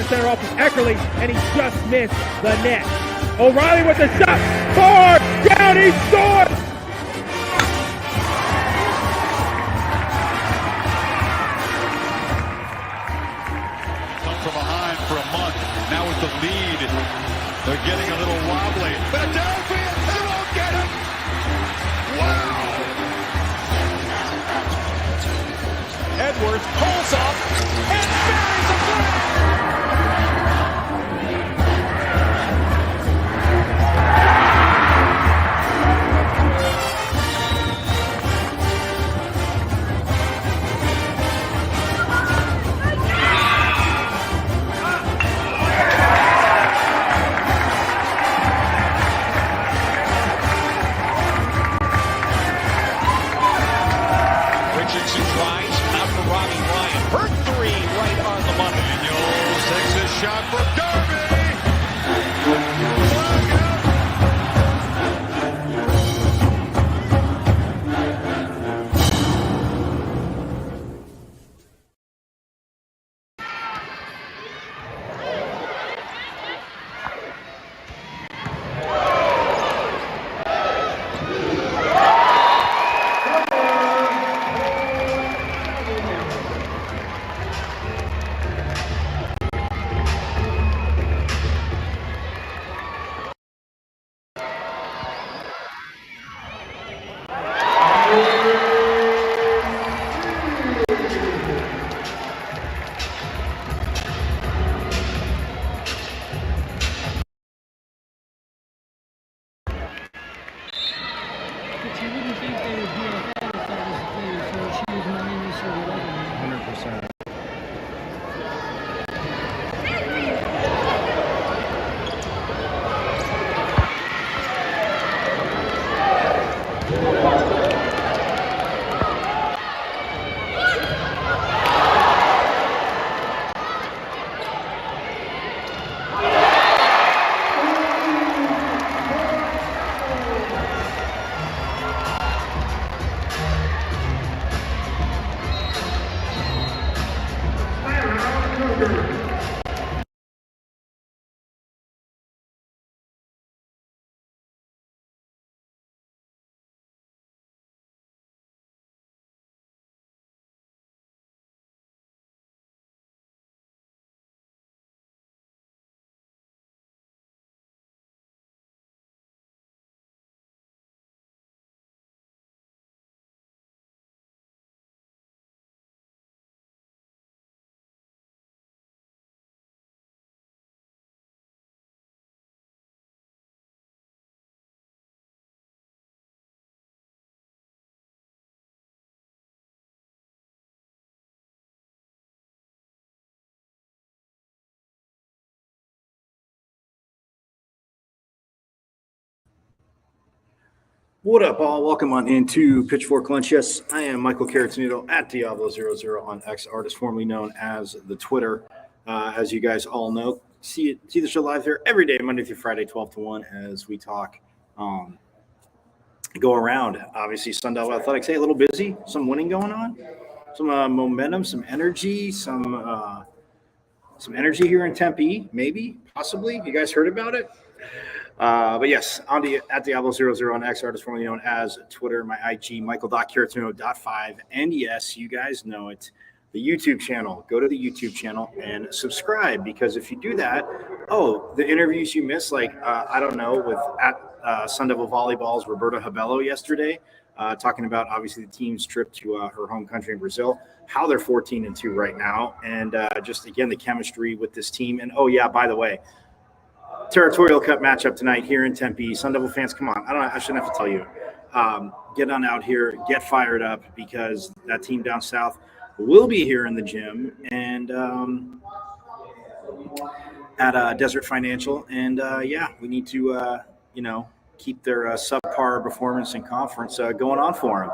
center off of Eckerly, and he just missed the net. O'Reilly with the shot, far down, he scores! Come from behind for a month, now with the lead, they're getting a little wobbly. Philadelphia, they won't get it! Wow! Edwards pulls up and buries a flag! Richardson tries, not for Robbie Ryan. Her three right on the money. Daniels takes his shot for Darby. Flag out. But you wouldn't think they would be like that if that was the case, or she was minus or whatever. 100%. What up, all? Welcome on into Pitchfork Lunch. Yes, I am Michael Carrotino at Diablo00 on X, artist formerly known as the Twitter. As you guys all know, see the show live here every day, Monday through Friday, 12 to 1, as we talk, go around. Obviously, Sun Devil Athletics, hey, a little busy, some winning going on, some momentum, some energy, some energy here in Tempe, maybe, possibly. You guys heard about it? But yes, at Diablo00 on X, artist formerly known as Twitter, my IG, Michael.Carrotino.5. And yes, you guys know it, the YouTube channel. Go to the YouTube channel and subscribe, because if you do that, the interviews you miss, like, I don't know, with Sun Devil Volleyball's Roberta Habello yesterday, talking about obviously the team's trip to her home country in Brazil, how they're 14-2 right now, and just, again, the chemistry with this team. And, by the way, Territorial Cup matchup tonight here in Tempe. Sun Devil fans, come on. I shouldn't have to tell you. Get on out here, get fired up, because that team down south will be here in the gym and at Desert Financial. And, we need to, keep their subpar performance in conference going on for them.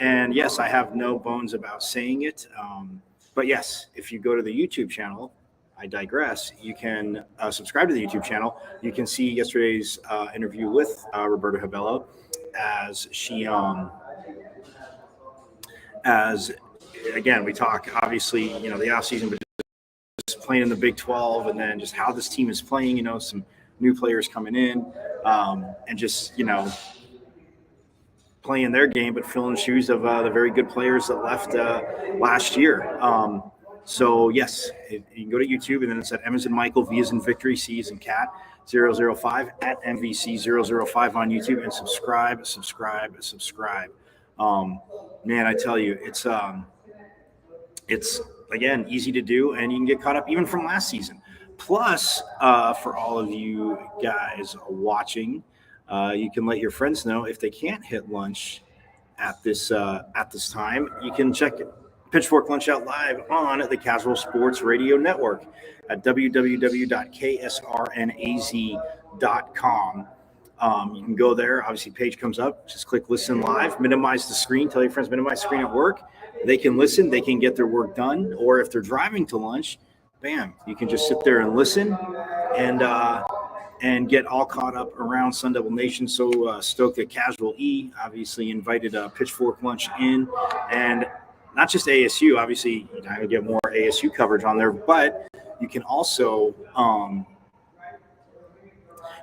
And, yes, I have no bones about saying it. But, yes, if you go to the YouTube channel, I digress. You can subscribe to the YouTube channel. You can see yesterday's interview with Roberta Habello, as she, again, we talk, obviously, the off season, but just playing in the Big 12, and then just how this team is playing. Some new players coming in, and just playing their game, but filling the shoes of the very good players that left last year. So yes, you can go to YouTube, and then it's at M as in Michael, V as in Victory, C as in Cat 005 at MVC 005 on YouTube, and subscribe. Man, I tell you, it's again easy to do, and you can get caught up even from last season. Plus, for all of you guys watching, you can let your friends know if they can't hit lunch at this time. You can check Pitchfork Lunch Out live on the Casual Sports Radio Network at www.ksrnaz.com. You can go there. Obviously, page comes up. Just click Listen Live. Minimize the screen. Tell your friends minimize screen at work. They can listen. They can get their work done. Or if they're driving to lunch, bam, you can just sit there and listen and get all caught up around Sun Devil Nation. So stoked that Casual E obviously invited Pitchfork Lunch in, and not just ASU. Obviously, you're going to get more ASU coverage on there, but you can also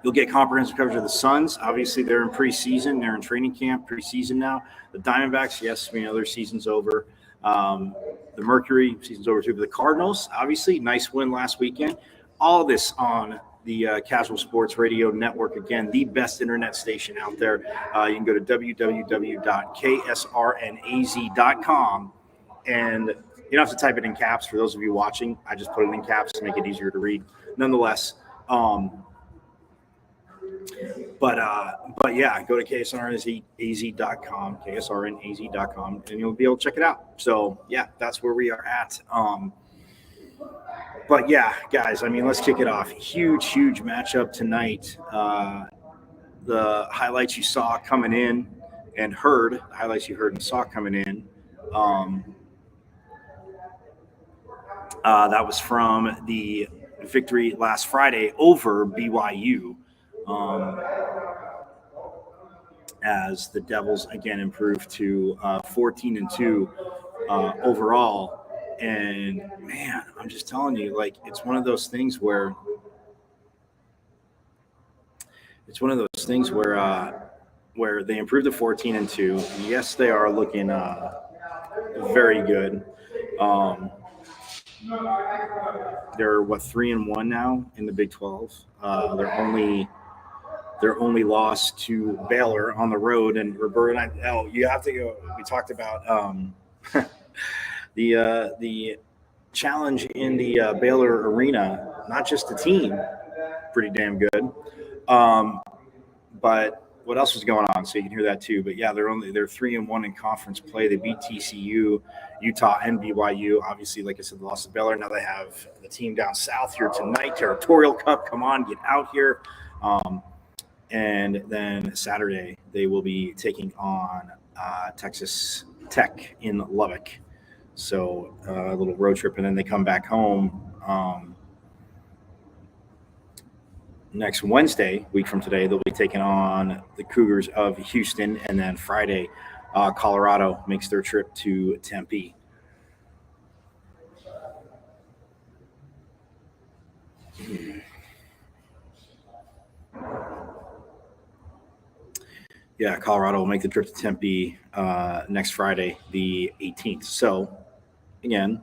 you'll get comprehensive coverage of the Suns. Obviously, they're in preseason. They're in training camp, preseason now. The Diamondbacks, yes, we know their season's over. The Mercury, season's over too. But the Cardinals, obviously, nice win last weekend. All this on the Casual Sports Radio Network. Again, the best internet station out there. You can go to www.ksrnaz.com. And you don't have to type it in caps for those of you watching. I just put it in caps to make it easier to read. Nonetheless, but yeah, go to ksrnaz.com, ksrnaz.com, and you'll be able to check it out. So yeah, that's where we are at. But yeah, guys, I mean, let's kick it off. Huge matchup tonight. The highlights you saw coming in and heard, the highlights you heard and saw coming in. That was from the victory last Friday over BYU. As the Devils again improved to 14-2 overall. And man, I'm just telling you, like, it's one of those things where they improved to 14-2. Yes, they are looking very good. They're 3-1 now in the Big 12. Their only loss to Baylor on the road, and Roberto and I. Oh, you have to go. We talked about the challenge in the Baylor arena. Not just the team, pretty damn good, but what else was going on? So you can hear that too. But yeah, they're 3-1 in conference play. They beat TCU, Utah, and BYU. Obviously, like I said, they lost to Baylor. Now they have the team down south here tonight. Territorial Cup. Come on, get out here. And then Saturday, they will be taking on Texas Tech in Lubbock. So a little road trip, and then they come back home next Wednesday, week from today. They'll be taking on the Cougars of Houston. And then Friday, Colorado makes their trip to Tempe. Yeah, Colorado will make the trip to Tempe next Friday, the 18th. So, again,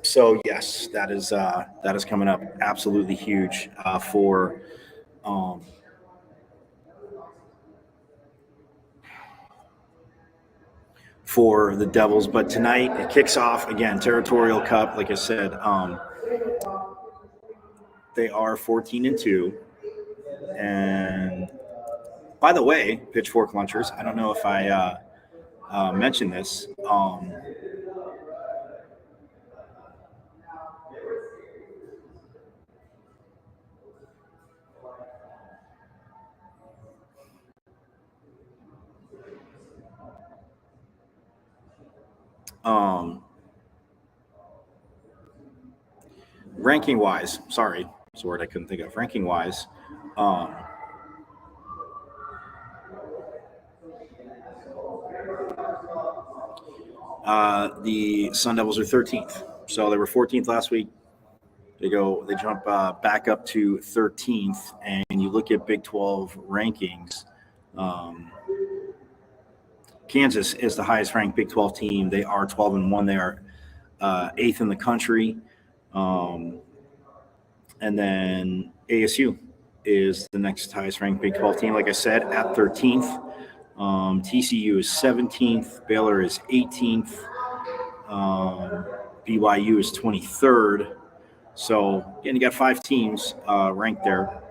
so yes, that is coming up. Absolutely huge for the Devils. But tonight it kicks off again. Territorial Cup, like I said, they are 14-2. And by the way, Pitchfork Lunchers, I don't know if I mentioned this. Ranking wise, sorry, it's a word I couldn't think of. Ranking wise, the Sun Devils are 13th. So they were 14th last week. They jump back up to 13th, and you look at Big 12 rankings. Kansas is the highest ranked Big 12 team. They are 12-1. They are 8th in the country. And then ASU is the next highest ranked Big 12 team, like I said, at 13th. TCU is 17th. Baylor is 18th. BYU is 23rd. So, again, you got 5 teams ranked there.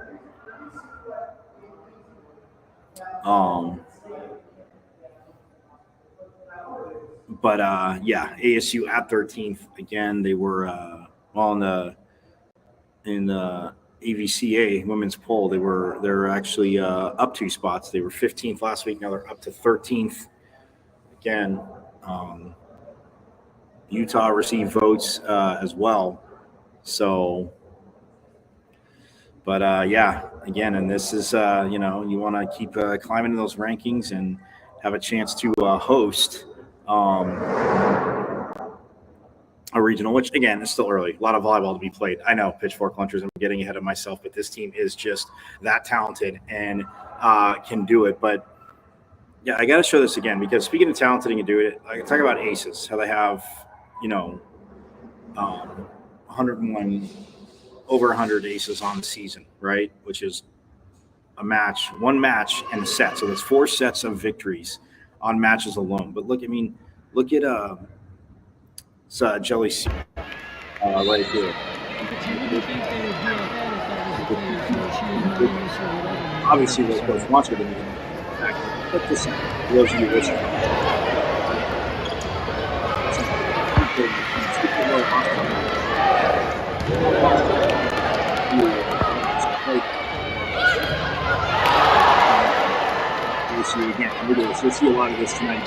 Yeah, ASU at 13th. Again, they were in the AVCA women's poll. They're actually up 2 spots. They were 15th last week. Now they're up to 13th. Again, Utah received votes as well. So, yeah, again, and this is, you want to keep climbing in those rankings and have a chance to host a regional, which, again, is still early. A lot of volleyball to be played. I know, pitchfork lunchers, I'm getting ahead of myself, but this team is just that talented and can do it. But, yeah, I got to show this again because speaking of talented and can do it, I can talk about aces, how they have, 101, over 100 aces on the season, right? Which is one match and a set. So there's 4 sets of victories on matches alone. But look at Jelly Seal right here. Obviously, those both wanted to be back. Put this in. Again, you'll see a lot of this tonight.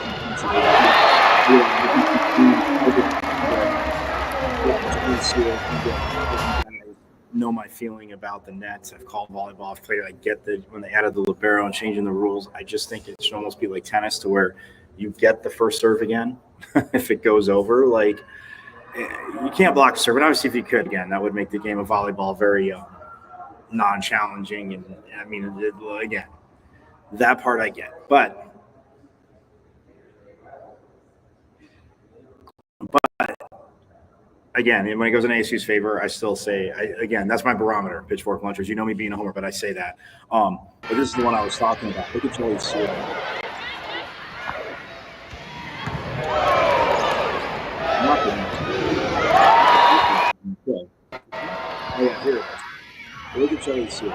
Know my feeling about the nets. I've called volleyball. I've played. I get that when they added the libero and changing the rules, I just think it should almost be like tennis, to where you get the first serve again if it goes over. Like, you can't block a serve, but obviously if you could, again, that would make the game of volleyball very non-challenging. And I mean, again, that part I get. But again, when it goes in ASU's favor, I still say, again, that's my barometer, pitchfork lunchers. You know me being a homer, but I say that. But this is the one I was talking about. Look at Joey Sewell. Okay. Oh, yeah, here it is. Look at Joey Sewell.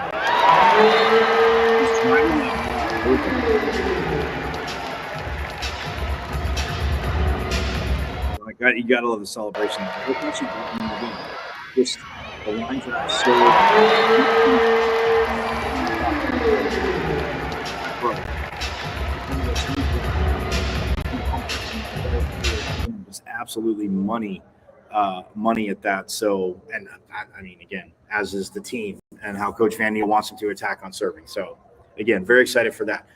He's trying to open. You got to love the celebration. Look how she got in the game. Just the lines are so just absolutely money at that. So, and I mean, again, as is the team and how Coach Van Neal wants them to attack on serving. So, again, very excited for that.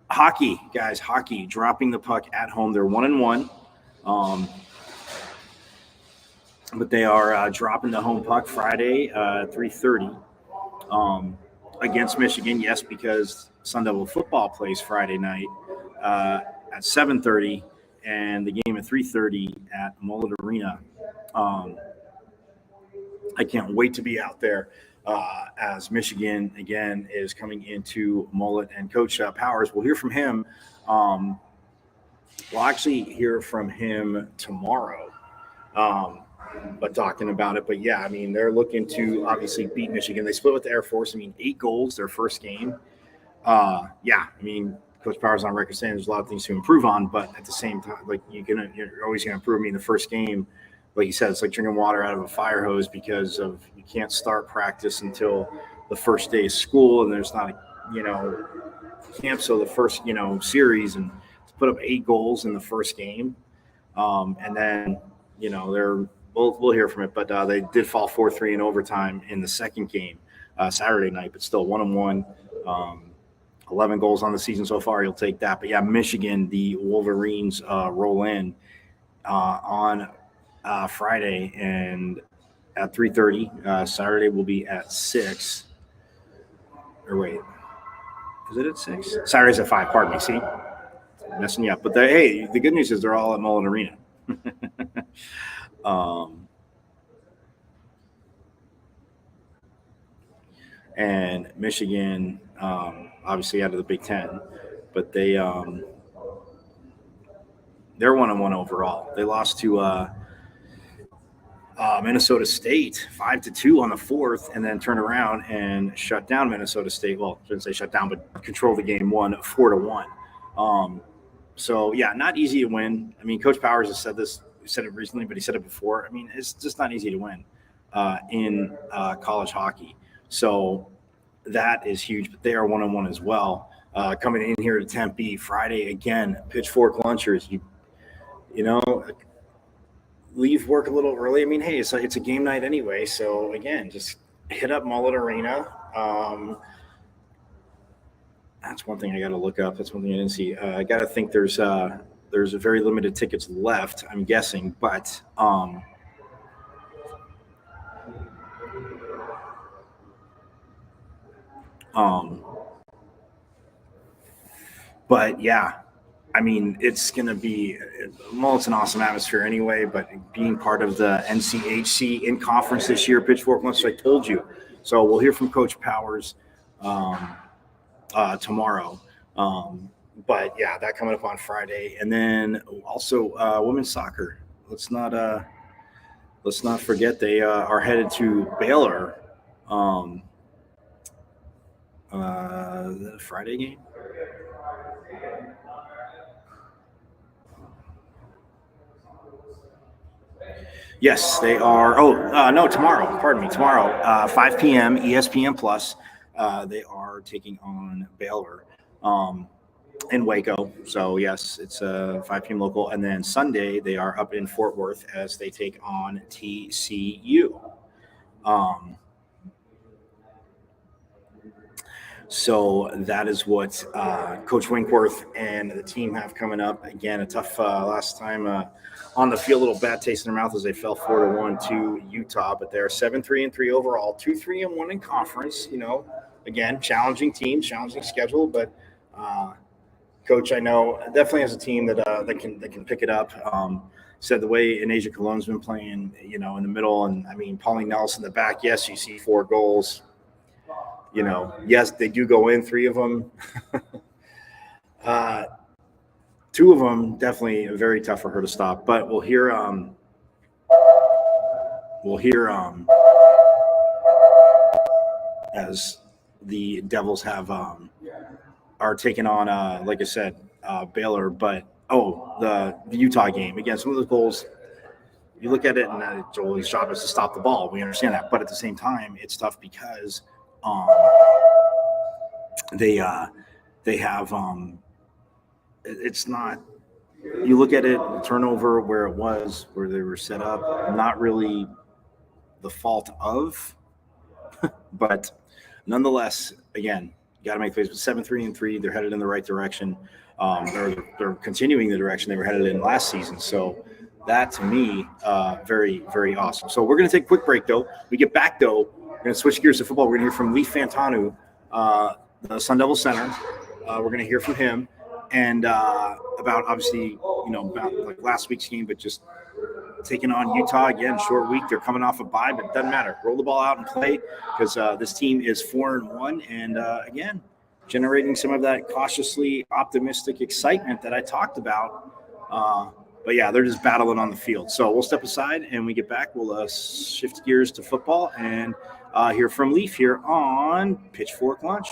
Hockey, guys, dropping the puck at home. They're 1-1. But they are dropping the home puck Friday, 3:30, against Michigan. Yes, because Sun Devil football plays Friday night at 7:30, and the game at 3:30 at Mullet Arena. I can't wait to be out there as Michigan again is coming into Mullet, and Coach Powers. We'll hear from him. We'll actually hear from him tomorrow, but talking about it. But, yeah, I mean, they're looking to obviously beat Michigan. They split with the Air Force. I mean, 8 goals their first game. Yeah, I mean, Coach Powers on record saying there's a lot of things to improve on, but at the same time, like, you're always going to improve. I mean, the first game, like you said, it's like drinking water out of a fire hose because of you can't start practice until the first day of school, and there's not a, camp. So the first, series, and put up 8 goals in the first game. And then, we'll hear from it, but they did fall 4-3 in overtime in the second game Saturday night, but still 1-1. 11 goals on the season so far. You'll take that. But yeah, Michigan, the Wolverines roll in on Friday and at 3:30. Saturday will be at 6. Or wait, is it at 6? Saturday's at 5. Pardon me. See, messing you up. But the good news is they're all at Mullen Arena. And Michigan, obviously out of the Big Ten, but they're 1-1 overall. They lost to Minnesota State 5-2 on the 4th, and then turned around and shut down Minnesota State. Well, I shouldn't say shut down, but controlled the game 4-1. So yeah, not easy to win. I mean, Coach Powers has said this. He said it recently, but he said it before. I mean, it's just not easy to win in college hockey. So that is huge. But they are 1-1 as well. Coming in here to Tempe Friday again. Pitchfork lunchers. Leave work a little early. I mean, hey, it's a game night anyway. So again, just hit up Mullet Arena. That's one thing I got to look up. That's one thing I didn't see. I got to think there's a very limited tickets left, I'm guessing, but yeah, I mean, it's going to be, it's an awesome atmosphere anyway, but being part of the NCHC in conference this year, Pitchfork Lunch, I told you. So we'll hear from Coach Powers tomorrow. But yeah, that coming up on Friday. And then also women's soccer. Let's not forget they are headed to Baylor. The Friday game. Yes, they are. No, tomorrow. Pardon me. Tomorrow, 5 p.m. ESPN Plus. They are taking on Baylor in Waco. So yes, it's 5 p.m. local. And then Sunday they are up in Fort Worth as they take on TCU. So that is what Coach Winkworth and the team have coming up. Again, a tough last time on the field, a little bad taste in their mouth as they fell 4-1 to Utah. But they're 7-3-3 overall, 2-3-1 in conference. Again, challenging team, challenging schedule. But Coach, I know, definitely has a team that can pick it up. Said the way Anasia Cologne's been playing, in the middle, and I mean Pauline Nelson in the back. Yes, you see 4 goals. Yes, they do go in, 3 of them. 2 of them definitely very tough for her to stop. But we'll hear as the Devils are taking on, like I said, Baylor. But the Utah game again. Some of those goals, you look at it, and Joel's job is to stop the ball. We understand that, but at the same time, it's tough because they have it's not, you look at it, the turnover where it was, where they were set up, not really the fault of, but nonetheless, again, you got to make plays. With 7-3-3, they're headed in the right direction. They're continuing the direction they were headed in last season. So that to me, very, very awesome. So we're going to take a quick break though. We get back though. We're going to switch gears to football. We're going to hear from Lee Fantanu, the Sun Devil center. We're going to hear from him and about obviously, about like last week's game, but just taking on Utah again, short week. They're coming off a bye, but it doesn't matter. Roll the ball out and play because this team is 4-1, and again, generating some of that cautiously optimistic excitement that I talked about. But yeah, they're just battling on the field. So we'll step aside, and we get back. We'll shift gears to football and hear from Leaf here on Pitchfork Lunch.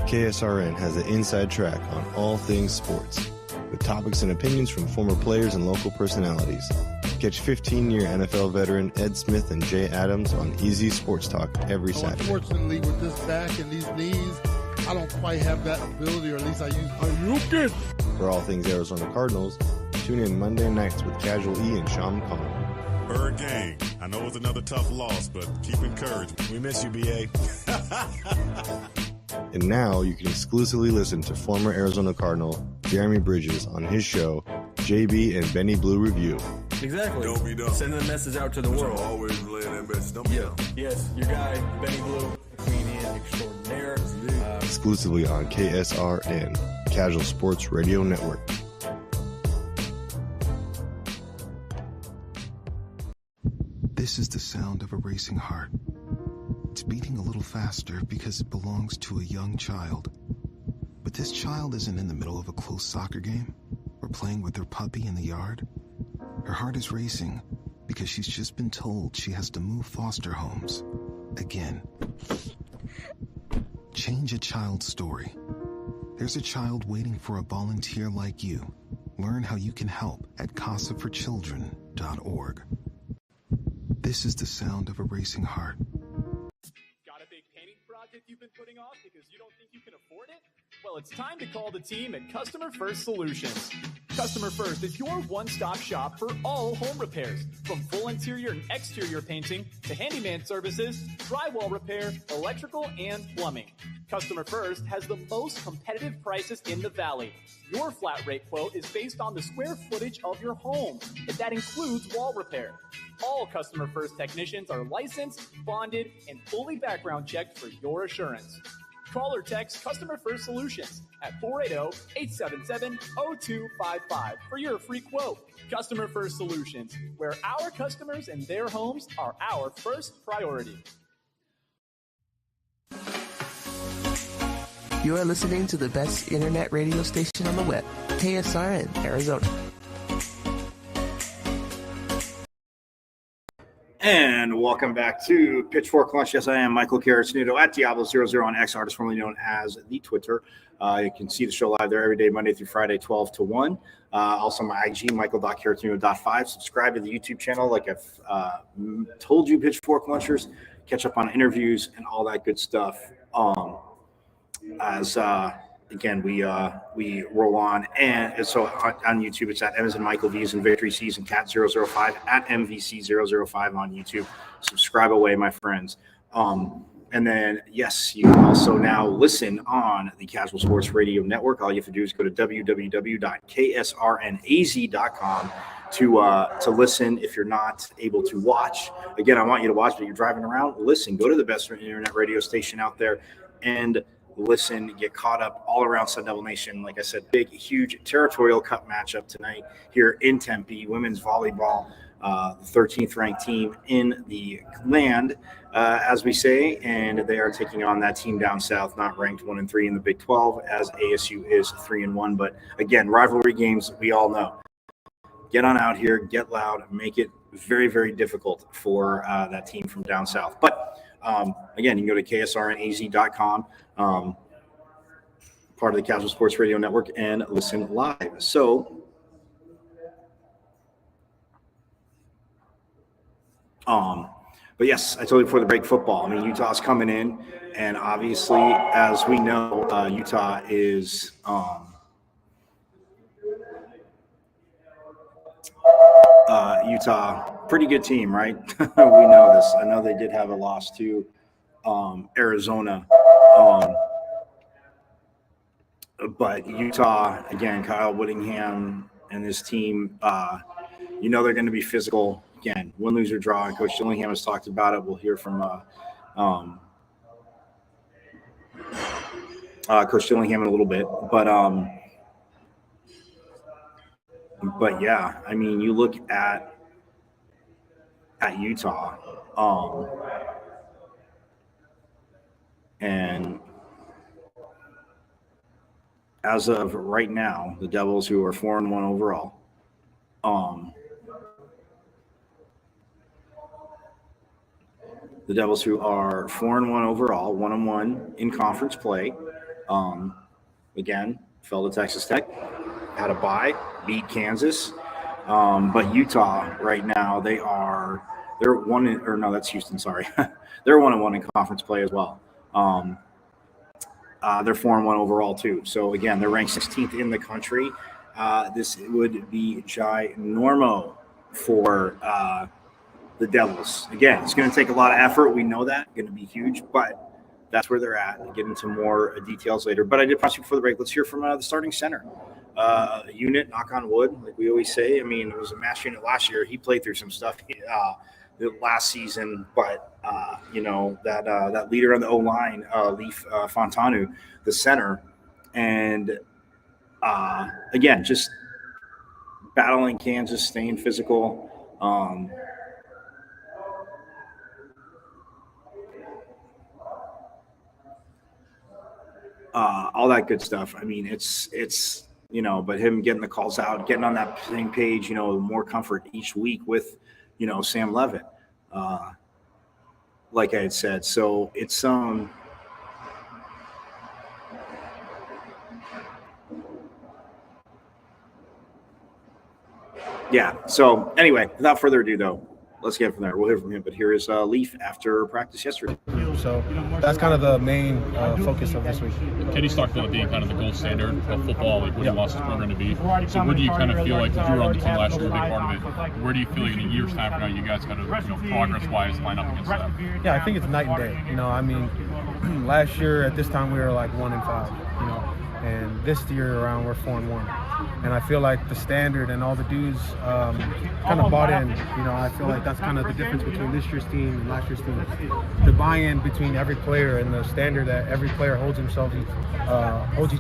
KSRN has the inside track on all things sports, with topics and opinions from former players and local personalities. Catch 15-year NFL veteran Ed Smith and Jay Adams on Easy Sports Talk every Saturday. Unfortunately, with this back and these knees, I don't quite have that ability, or at least I use. For all things Arizona Cardinals, tune in Monday nights with Casual E and Sean McConnell. Bird Gang, I know it's another tough loss, but keep encouraged. We miss you, BA. And now you can exclusively listen to former Arizona Cardinal Jeremy Bridges on his show, JB and Benny Blue Review. Exactly. Don't be dumb. Sending the message out to the world. Always relay that message. Don't be dumb. Yes, your guy, Benny Blue, comedian extraordinaire. Exclusively on KSRN, Casual Sports Radio Network. This is the sound of a racing heart. It's beating a little faster because it belongs to a young child. But this child isn't in the middle of a close soccer game or playing with her puppy in the yard. Her heart is racing because she's just been told she has to move foster homes again. Change a child's story. There's a child waiting for a volunteer like you. Learn how you can help at casaforchildren.org. This is the sound of a racing heart. Got a big painting project you've been putting off because you don't think you can afford it? Well, it's time to call the team at Customer First Solutions. Customer First is your one-stop shop for all home repairs, from full interior and exterior painting to handyman services, drywall repair, electrical, and plumbing. Customer First has the most competitive prices in the Valley. Your flat rate quote is based on the square footage of your home, and that includes wall repair. All Customer First technicians are licensed, bonded, and fully background checked for your assurance. Call or text Customer First Solutions at 480-877-0255 for your free quote. Customer First Solutions, where our customers and their homes are our first priority. You are listening to the best internet radio station on the web, KSRN, Arizona. And welcome back to Pitchfork Lunch. Yes, I am Michael Carrasnudo at Diablo00 on X, artist formerly known as the Twitter. You can see the show live there every day, Monday through Friday, 12 to 1. Also, my IG, michael.carrasnudo.5. Subscribe to the YouTube channel like I've told you, Pitchfork Lunchers. Catch up on interviews and all that good stuff. Again, we roll on, and so on YouTube, it's at Evans and Michael V's and Victory C's and Cat 005 at MVC005 on YouTube. Subscribe away, my friends. And then, yes, you can also now listen on the Casual Sports Radio Network. All you have to do is go to www.ksrnaz.com to listen if you're not able to watch. Again, I want you to watch, but you're driving around, listen. Go to the best internet radio station out there and listen, get caught up all around Sun Devil Nation. Like I said, big, huge Territorial Cup matchup tonight here in Tempe. Women's volleyball, the 13th ranked team in the land, as we say, and they are taking on that team down south, not ranked 1 and 3 in the Big 12, as ASU is 3 and 1. But again, rivalry games, we all know. Get on out here, get loud, make it very, very difficult for that team from down south. But again, you can go to ksrnaz.com, part of the Casual Sports Radio Network, and listen live. So, but yes, I told you before the break, football. I mean, Utah's coming in, and obviously, as we know, Utah is pretty good team, right? We know this. I know they did have a loss to Arizona. But Utah, again, Kyle Whittingham and his team, you know they're going to be physical. Again, win, lose, or draw. And Coach Dillingham has talked about it. We'll hear from Coach Dillingham in a little bit. But yeah, I mean, you look at Utah, and as of right now, the Devils, who are 4-1 overall, the Devils, who are 4-1 overall, 1-1 in conference play, Again, fell to Texas Tech, had a bye, beat Kansas. But Utah right now, they're 1-1, or no, that's Houston. Sorry, they're 1-1 in conference play as well. They're 4-1 overall too. So again, they're ranked 16th in the country. This would be ginormo for the Devils. Again, it's going to take a lot of effort. We know that. Going to be huge, but that's where they're at. I'll get into more details later. But I did promise you before the break. Let's hear from the starting center. Unit, knock on wood, like we always say. I mean, it was a mass unit last year. He played through some stuff last season, but that leader on the O-line, Leaf Fontanu, the center, and again, just battling Kansas, staying physical. All that good stuff. I mean, it's but him getting the calls out, getting on that same page, more comfort each week with, Sam Levitt, like I had said. So it's yeah. So anyway, without further ado, though, let's get from there. We'll hear from him. But here is Leaf after practice yesterday. So that's kind of the main focus of this week. Kenny's talked about it being kind of the gold standard of football, like what he wants his program to be. So where do you kind of feel like, because you were on the team last year, a big part of it, where do you feel like in a year's time from now you guys kind of, progress-wise line up against that? Yeah, I think it's night and day. I mean, last year at this time we were like 1-5, and this year around we're 4-1. And I feel like the standard and all the dudes kind of bought in. I feel like that's kind of the difference between this year's team and last year's team. The buy-in between every player and the standard that every player holds each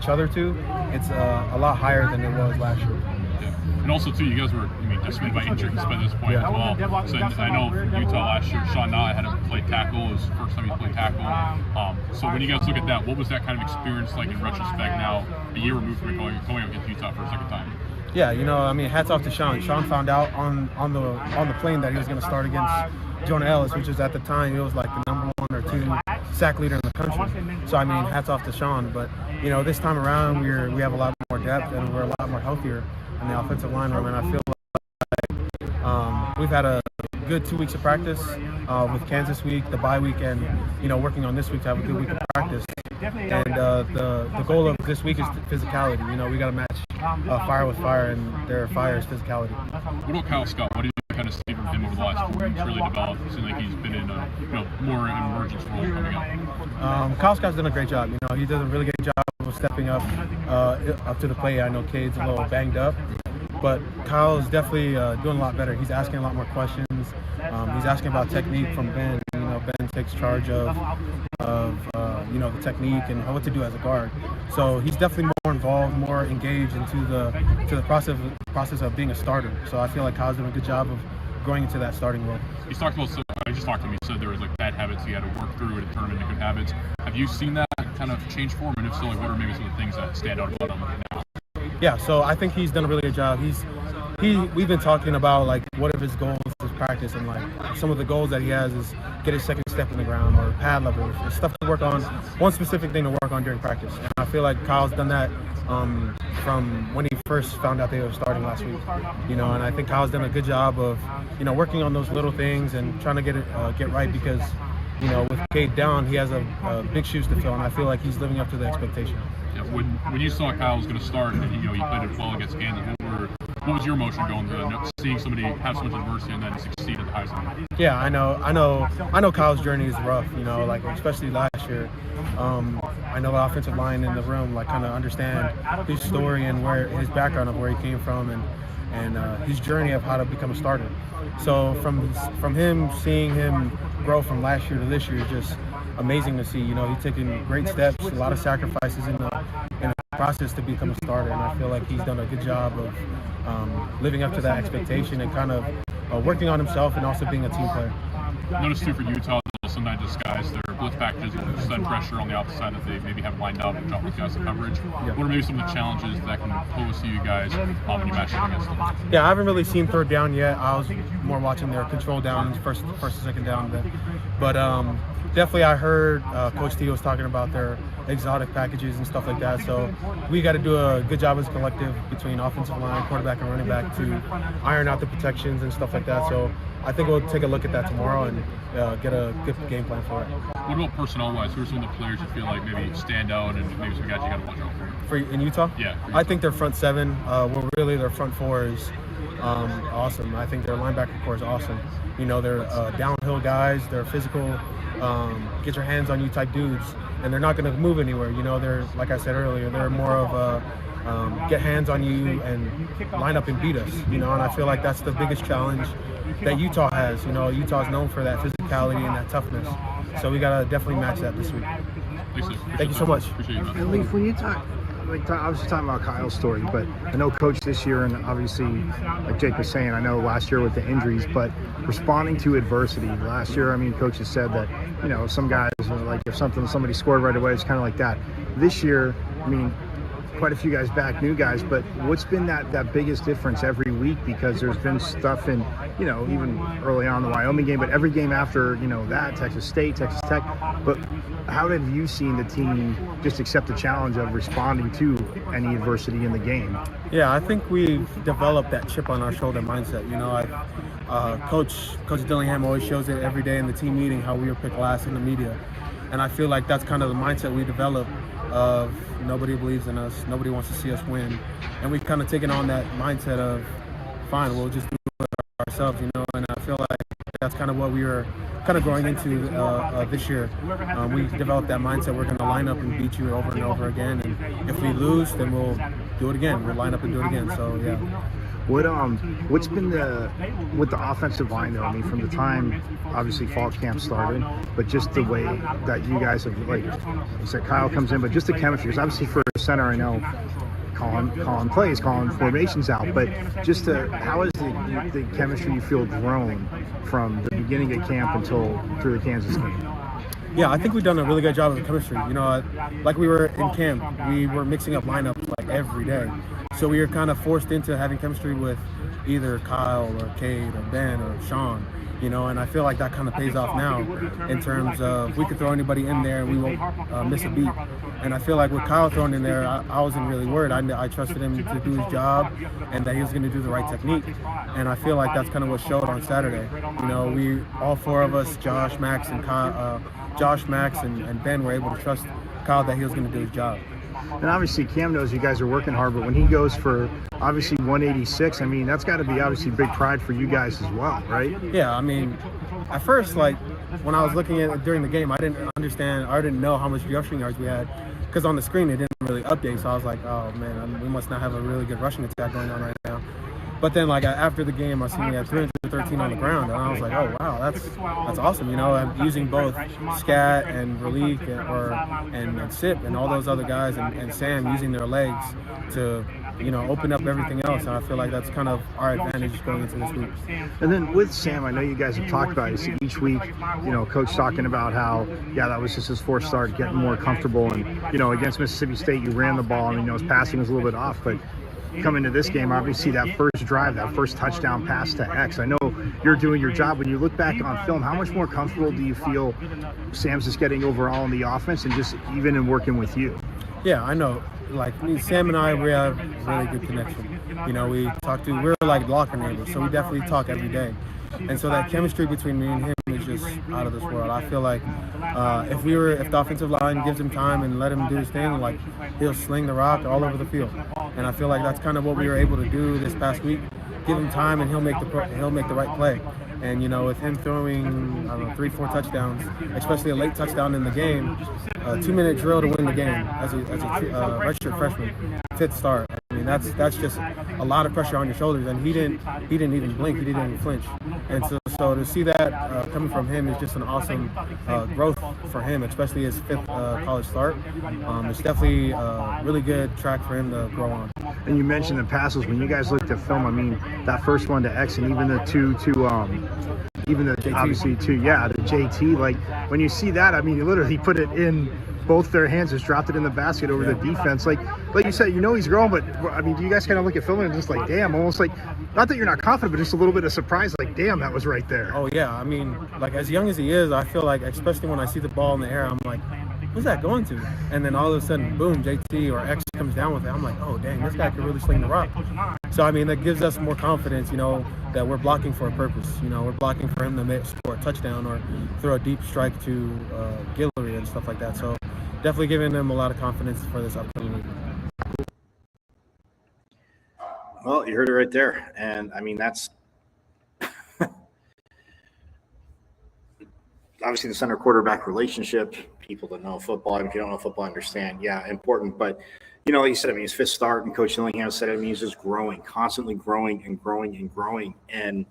other to, it's a lot higher than it was last year. Yeah. And also, too, you guys were, decimated by injuries at this point as well. So I know for Utah last year, Sean Knott had to play tackle. It was the first time he played tackle. So when you guys look at that, what was that kind of experience like in retrospect now, a year removed from going up against Utah for a second time? Yeah, hats off to Sean. Sean found out on the plane that he was going to start against Jonah Ellis, which was at the time, he was like the number 1 or 2 sack leader in the country. So, hats off to Sean. But, this time around, we have a lot more depth and we're a lot more healthier in the offensive line room. And I feel like we've had a good 2 weeks of practice with Kansas week, the bye week, and, working on this week to have a good week of practice. And the goal of this week is physicality. We got to match fire with fire, and their fire is physicality. What about Kyle Scott? What do you kind of see from him over the last 4 weeks? Really developed. It seems like he's been in a more emergence role coming up. Kyle Scott's done a great job. He does a really great job of stepping up to the plate. I know Cade's a little banged up, but Kyle's definitely doing a lot better. He's asking a lot more questions. He's asking about technique from Ben. Ben takes charge of the technique and what to do as a guard. So he's definitely more involved, more engaged into the process of being a starter. So I feel like Kyle's doing a good job of growing into that starting role. He's talked about. I just talked to him. He said there was like bad habits he had to work through to turn into good habits. Have you seen that kind of change for him? And if so, like, what are maybe some of the things that stand out about him now? Yeah, so I think he's done a really good job. We've been talking about like what are his goals is practice, and like some of the goals that he has is get his second step in the ground or pad level, or stuff to work on, one specific thing to work on during practice. And I feel like Kyle's done that from when he first found out they were starting last week. And I think Kyle's done a good job of working on those little things and trying to get right, because with Cade down, he has a big shoes to fill, and I feel like he's living up to the expectation. Yeah, when you saw Kyle was going to start and he played it well against Kansas, what was your emotion going to seeing somebody have so much adversity and then succeed at the highest level? Yeah, I know Kyle's journey is rough, like especially last year. I know the offensive line in the room kind of understand his story and where his background of where he came from and his journey of how to become a starter. So from him, seeing him grow from last year to this year is just amazing to see. He's taken great steps, a lot of sacrifices in the process to become a starter, and I feel like he's done a good job of living up to that expectation and kind of working on himself and also being a team player. Notice too for Utah, they'll sometimes disguise their blitz packages with sudden pressure on the opposite side that they maybe haven't lined up and drop with guys in coverage. Yeah. What are maybe some of the challenges that can pose to you guys when you match up against them? Yeah, I haven't really seen third down yet. I was more watching their control downs, first and second down. But But definitely I heard Coach T was talking about their exotic packages and stuff like that. So we got to do a good job as a collective between offensive line, quarterback, and running back to iron out the protections and stuff like that. So I think we'll take a look at that tomorrow and get a good game plan for it. What about personnel-wise? Who are some of the players you feel like maybe stand out and maybe some guys you got to watch out for? In Utah? Yeah. I think their front seven, well, really their front four is awesome. I think their linebacker core is awesome. You know, they're downhill guys. They're physical, get your hands on you type dudes, and they're not going to move anywhere. You know, they're, like I said earlier, they're more of a get hands on you and line up and beat us. You know, and I feel like that's the biggest challenge that Utah has. You know, Utah's known for that physicality and that toughness. So we got to definitely match that this week. Thank you so much. And Leaf, when you talk, obviously talking about Kyle's story, but I know Coach this year, and obviously, like Jake was saying, I know last year with the injuries, but responding to adversity. Last year, I mean, Coach has said that, you know, some guys, like if somebody scored right away, it's kind of like that. This year, I mean, quite a few guys back, new guys, but what's been that biggest difference every week? Because there's been stuff in, you know, even early on the Wyoming game, but every game after, you know, that, Texas State, Texas Tech, but how have you seen the team just accept the challenge of responding to any adversity in the game? Yeah, I think we've developed that chip on our shoulder mindset. You know, Coach Dillingham always shows it every day in the team meeting how we were picked last in the media. And I feel like that's kind of the mindset we developed of nobody believes in us, nobody wants to see us win. And we've kind of taken on that mindset of, fine, we'll just do it ourselves, you know. And I feel like that's kind of what we were kind of growing into this year. We developed that mindset. We're going to line up and beat you over and over again. And if we lose, then we'll do it again. We'll line up and do it again. So, yeah. What's been with the offensive line though? I mean, from the time obviously fall camp started, but just the way that you guys have, like you said, Kyle comes in, but just the chemistry. Because obviously for a center, I know calling plays, calling formations out, but just how has the chemistry you feel grown from the beginning of camp until through the Kansas game? Yeah, I think we've done a really good job of the chemistry. You know, like we were in camp, we were mixing up lineups like every day. So we were kind of forced into having chemistry with either Kyle or Cade or Ben or Sean, you know, and I feel like that kind of pays off now in terms of we could throw anybody in there and we won't miss a beat. And I feel like with Kyle thrown in there, I wasn't really worried. I trusted him to do his job and that he was going to do the right technique. And I feel like that's kind of what showed on Saturday. You know, we, all four of us, Josh, Max, and Ben were able to trust Kyle that he was going to do his job. And obviously Cam knows you guys are working hard, but when he goes for obviously 186, I mean, that's got to be obviously big pride for you guys as well, right? Yeah, I mean, at first, like, when I was looking at it during the game, I didn't know how much rushing yards we had, because on the screen it didn't really update, so I was like, oh man, we must not have a really good rushing attack going on right now. But then, like, after the game, I seen we had 313 on the ground, and I was like, oh, wow, that's awesome. You know, I'm using both Scat and Relique and Sip and all those other guys and Sam using their legs to, you know, open up everything else. And I feel like that's kind of our advantage going into this week. And then with Sam, I know you guys have talked about it each week, you know, Coach talking about how, yeah, that was just his fourth start, getting more comfortable. And, you know, against Mississippi State, you ran the ball, and, you know, his passing was a little bit off, but coming to this game, obviously that first drive, that first touchdown pass to X, I know you're doing your job. When you look back on film, how much more comfortable do you feel Sam's just getting overall in the offense and just even in working with you? Yeah, I know. Like, Sam and I, we have really good connection. You know, we're like locker neighbors, so we definitely talk every day. And so that chemistry between me and him is just out of this world. I feel like if the offensive line gives him time and let him do his thing, like, he'll sling the rock all over the field. And I feel like that's kind of what we were able to do this past week. Give him time and he'll make the right play. And, you know, with him throwing, I don't know, 3-4 touchdowns, especially a late touchdown in the game, a 2-minute drill to win the game as a redshirt freshman, fifth start. I mean, that's just a lot of pressure on your shoulders, and he didn't even blink, he didn't even flinch. And so to see that coming from him is just an awesome growth for him, especially his fifth college start. It's definitely a really good track for him to grow on. And you mentioned the passes. When you guys looked at film, I mean, that first one to X and even the two to even the JT. Obviously to the JT. Like, when you see that, I mean, you literally put it in both their hands, just dropped it in the basket over the defense. Like you said, he's growing, but I mean, do you guys kind of look at film and just like, damn, almost like, not that you're not confident, but just a little bit of surprise, like, damn, that was right there. Oh yeah, I mean, like as young as he is, I feel like, especially when I see the ball in the air, I'm like, what's that going to? And then all of a sudden, boom, JT or X comes down with it. I'm like, oh dang, this guy can really sling the rock. So I mean, that gives us more confidence, that we're blocking for a purpose. We're blocking for him to score a touchdown or throw a deep strike to Guillory and stuff like that. So definitely giving them a lot of confidence for this upcoming week. Well, you heard it right there. And I mean, that's obviously the center quarterback relationship. People that know football, if you don't know football, understand. Yeah, important. But, like you said, I mean, his fifth start, and Coach Dillingham said, I mean, he's just growing, constantly growing and growing and growing. And,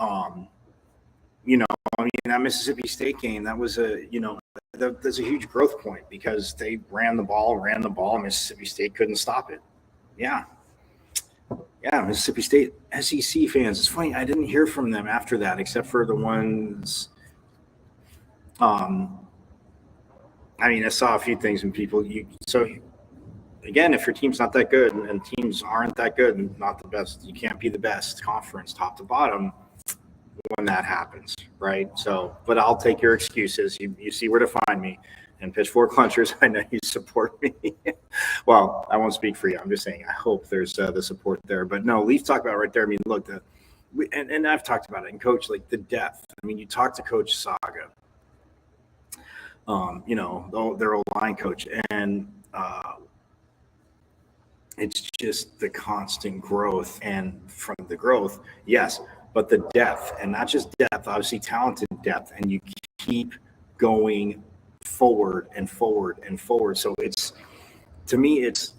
I mean, that Mississippi State game, that was that's a huge growth point because they ran the ball, Mississippi State couldn't stop it. Yeah, Mississippi State SEC fans. It's funny, I didn't hear from them after that, except for the ones. I mean, I saw a few things in people. So again, if your team's not that good and teams aren't that good and not the best, you can't be the best conference top to bottom when that happens, right? So, but I'll take your excuses. You see where to find me. And Pitchfork Lunchers, I know you support me. Well, I won't speak for you. I'm just saying I hope there's the support there. But no, Leaf talked about right there. I mean, look, and I've talked about it. And Coach, like the depth. I mean, you talk to Coach Saga, their old line coach, and it's just the constant growth. And from the growth, yes, but the depth, and not just depth, obviously talented depth, and you keep going forward and forward and forward. So it's, to me, it's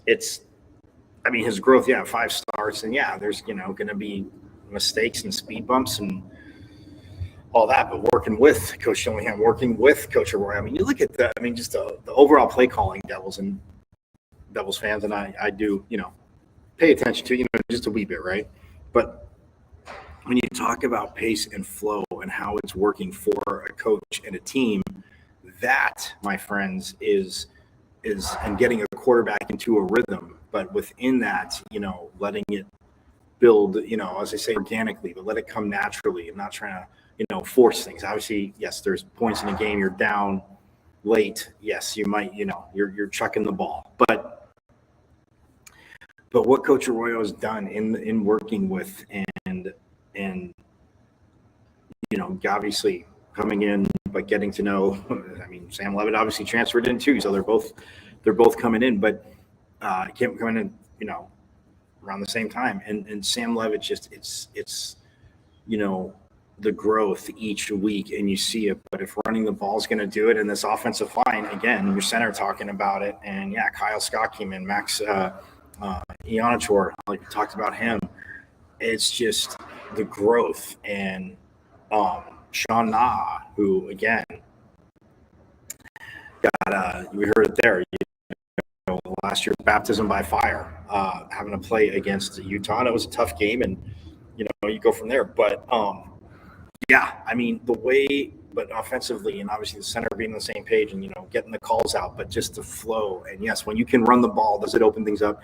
I mean, his growth, 5 starts, and there's going to be mistakes and speed bumps and all that, but working with Coach Dillingham, working with Coach Arroyo, I mean, you look at just the overall play calling Devils fans, and I do pay attention to just a wee bit, right? But when you talk about pace and flow and how it's working for a coach and a team, that, my friends, is and getting a quarterback into a rhythm, but within that, letting it build, as I say, organically, but let it come naturally and not trying to, force things. Obviously, yes, there's points in a game, you're down late. Yes, you might, you're chucking the ball, but what Coach Arroyo has done in working with and obviously coming in, but getting to know, I mean, Sam Levitt obviously transferred in too, so they're both coming in, but coming in, around the same time. And Sam Levitt just it's the growth each week, and you see it. But if running the ball is going to do it, and this offensive line, again, your center talking about it, and Kyle Scott came in, Max Ionitor, like we talked about him. It's just the growth, and Sean Na, who again got we heard it there. Last year's baptism by fire, having to play against Utah. And it was a tough game, and you go from there. But I mean, the way, but offensively, and obviously the center being on the same page, and getting the calls out, but just the flow. And yes, when you can run the ball, does it open things up?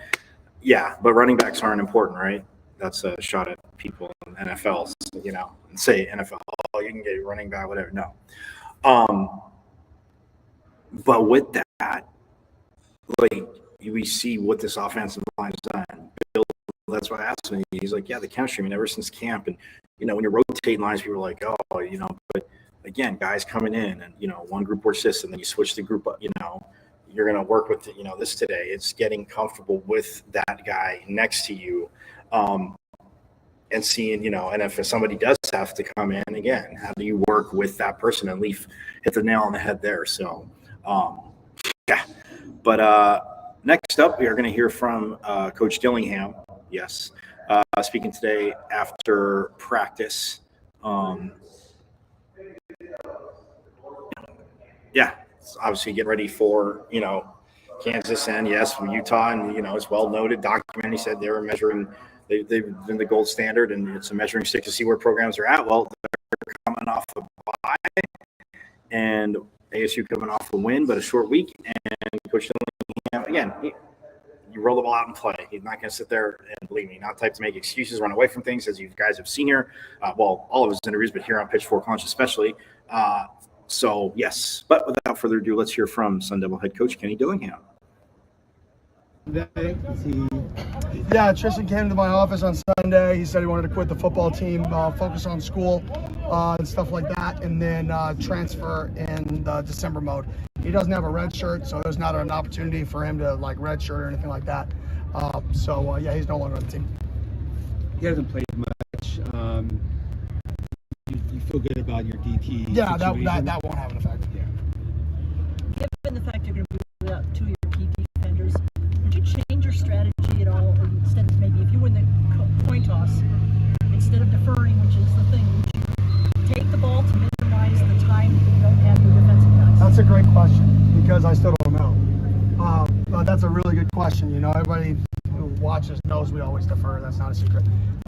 Yeah, but running backs aren't important, right? That's a shot at people in NFL, and say NFL, oh, you can get a running back, whatever. No. But with that, like, we see what this offensive line's done. Bill, that's why I asked him. He's like, the chemistry. I mean, ever since camp, and when you're rotating lines, people are like, oh, but again, guys coming in, and one group or system, then you switch the group up. You're going to work with this today. It's getting comfortable with that guy next to you, and seeing and if somebody does have to come in again, how do you work with that person? And Leaf hit the nail on the head there. So, But next up, we are going to hear from Coach Dillingham. Yes, speaking today after practice. Obviously getting ready for Kansas and from Utah, and it's well noted, documented. He said they were measuring. They've been the gold standard, and it's a measuring stick to see where programs are at. Well, they're coming off a bye, and ASU coming off a win, but a short week, and Coach Dillingham, again, you roll the ball out and play. He's not going to sit there and, believe me, not type to make excuses, run away from things, as you guys have seen here. Well, all of his interviews, but here on Pitchfork Launch especially. So, yes. But without further ado, let's hear from Sun Devil head coach Kenny Dillingham. Yeah, Tristan came to my office on Sunday. He said he wanted to quit the football team, focus on school and stuff like that, and then transfer in the December mode. He doesn't have a red shirt, so there's not an opportunity for him to like red shirt or anything like that. Yeah, he's no longer on the team. He hasn't played much. You feel good about your DT? Yeah, that won't have an effect. Yeah. Given the fact you're going to be without two of your key defenders, would you change your strategy at all? Instead of maybe if you win the coin toss, instead of deferring, which is the thing, would you take the ball to minimize the time that you don't have your defensive guys? That's a great question because I still don't know. But that's a really good question. You know, everybody who watches knows we always defer. That's not a secret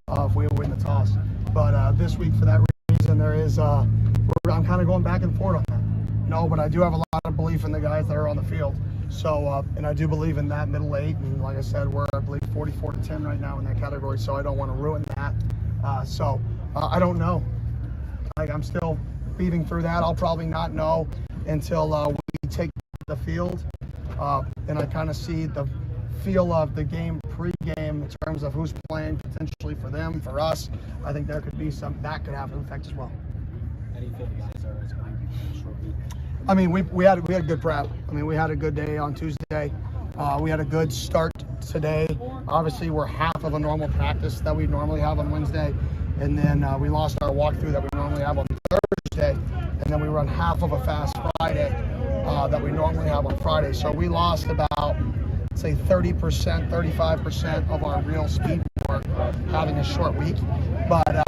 if we win the toss. But this week, for that reason, there is I'm kind of going back and forth on that. No, but I do have a lot of belief in the guys that are on the field. So, and I do believe in that middle eight. And like I said, we're, I believe, 44-10 right now in that category. So I don't want to ruin that. I don't know. Like, I'm still beating through that. I'll probably not know until we take the field. And I kind of see the feel of the game pre-game in terms of who's playing potentially for them, for us. I think there could be that could have an effect as well. How do you feel the guys are as going to be a short week? I mean, we had good prep. I mean, we had a good day on Tuesday. We had a good start today. Obviously, we're half of a normal practice that we normally have on Wednesday. And then we lost our walkthrough that we normally have on Thursday. And then we run half of a fast Friday that we normally have on Friday. So we lost about, say, 30%, 35% of our real speed work having a short week. But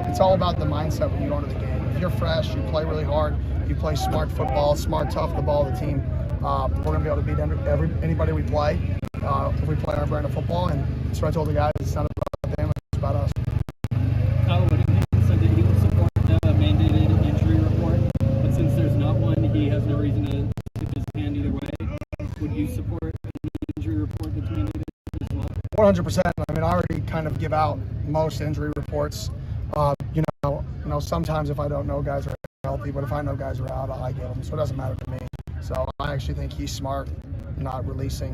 it's all about the mindset when you go into the game. If you're fresh, you play really hard, you play smart football, smart, tough the ball, the team, we're going to be able to beat anybody we play if we play our brand of football. And that's what I told the guys. It's not about them, it's about us. Kyle Whittingham said that he would support the mandated injury report, but since there's not one, he has no reason to tip his hand either way. Would you support an injury report that's mandated as well? 100%. I mean, I already kind of give out most injury reports. You know, sometimes if I don't know guys are healthy, but if I know guys are out, I give them. So it doesn't matter to me. So I actually think he's smart, not releasing